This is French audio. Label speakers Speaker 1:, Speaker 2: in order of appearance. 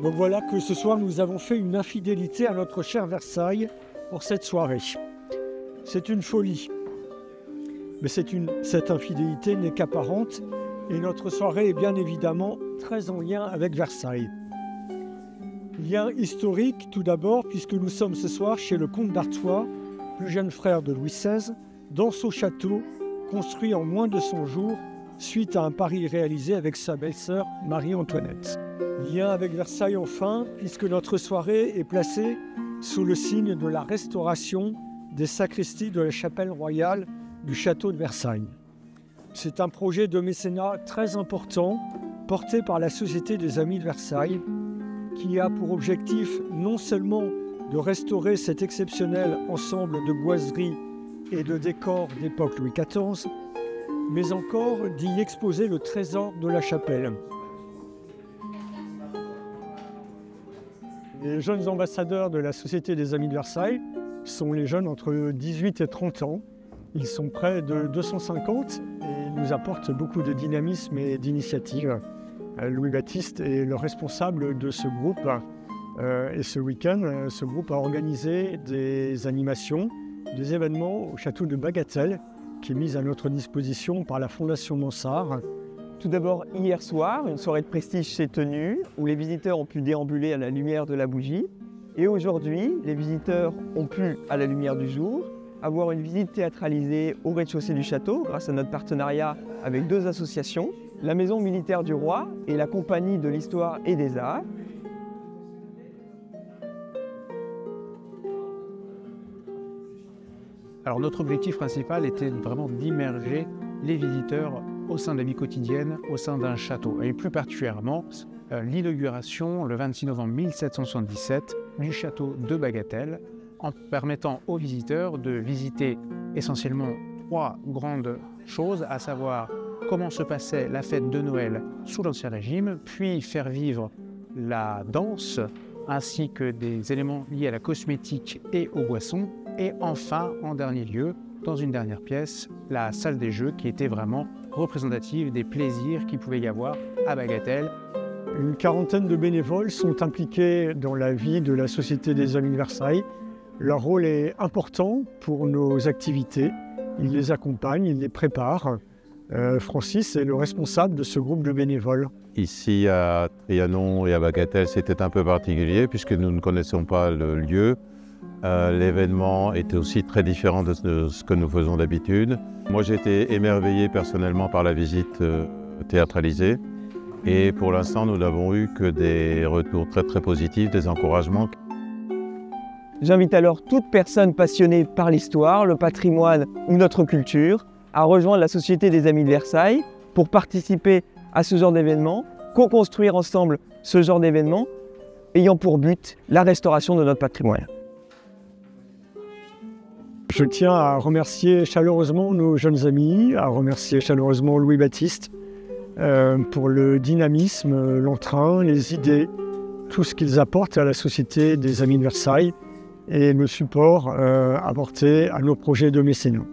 Speaker 1: Donc voilà que ce soir nous avons fait une infidélité à notre cher Versailles pour cette soirée. C'est une folie. Mais cette infidélité n'est qu'apparente et notre soirée est bien évidemment très en lien avec Versailles. Lien historique tout d'abord puisque nous sommes ce soir chez le comte d'Artois, plus jeune frère de Louis XVI, dans son château construit en moins de 100 jours suite à un pari réalisé avec sa belle-sœur Marie-Antoinette. Lien avec Versailles enfin, puisque notre soirée est placée sous le signe de la restauration des sacristies de la chapelle royale du château de Versailles. C'est un projet de mécénat très important, porté par la Société des Amis de Versailles, qui a pour objectif non seulement de restaurer cet exceptionnel ensemble de boiseries et de décors d'époque Louis XIV, mais encore d'y exposer le trésor de la chapelle. Les jeunes ambassadeurs de la Société des Amis de Versailles sont les jeunes entre 18 et 30 ans. Ils sont près de 250 et nous apportent beaucoup de dynamisme et d'initiative. Louis Baptiste est le responsable de ce groupe. Et ce week-end, ce groupe a organisé des animations, des événements au château de Bagatelle, qui est mise à notre disposition par la Fondation Mansart.
Speaker 2: Tout d'abord, hier soir, une soirée de prestige s'est tenue, où les visiteurs ont pu déambuler à la lumière de la bougie. Et aujourd'hui, les visiteurs ont pu, à la lumière du jour, avoir une visite théâtralisée au rez-de-chaussée du château, grâce à notre partenariat avec deux associations, la Maison militaire du roi et la Compagnie de l'histoire et des arts.
Speaker 3: Alors notre objectif principal était vraiment d'immerger les visiteurs au sein de la vie quotidienne, au sein d'un château. Et plus particulièrement, l'inauguration le 26 novembre 1777 du château de Bagatelle, en permettant aux visiteurs de visiter essentiellement trois grandes choses, à savoir comment se passait la fête de Noël sous l'Ancien Régime, puis faire vivre la danse, ainsi que des éléments liés à la cosmétique et aux boissons, et enfin, en dernier lieu, dans une dernière pièce, la salle des jeux qui était vraiment représentative des plaisirs qu'il pouvait y avoir à Bagatelle.
Speaker 1: Une quarantaine de bénévoles sont impliqués dans la vie de la Société des Amis de Versailles. Leur rôle est important pour nos activités. Ils les accompagnent, ils les préparent. Francis est le responsable de ce groupe de bénévoles.
Speaker 4: Ici à Trianon et à Bagatelle, c'était un peu particulier puisque nous ne connaissons pas le lieu. L'événement était aussi très différent de ce que nous faisons d'habitude. Moi, j'ai été émerveillé personnellement par la visite théâtralisée. Et pour l'instant, nous n'avons eu que des retours très très positifs, des encouragements.
Speaker 2: J'invite alors toute personne passionnée par l'histoire, le patrimoine ou notre culture à rejoindre la Société des Amis de Versailles pour participer à ce genre d'événement, co-construire ensemble ce genre d'événement ayant pour but la restauration de notre patrimoine.
Speaker 1: Je tiens à remercier chaleureusement nos jeunes amis, à remercier chaleureusement Louis Baptiste pour le dynamisme, l'entrain, les idées, tout ce qu'ils apportent à la Société des Amis de Versailles et le support apporté à nos projets de mécénat.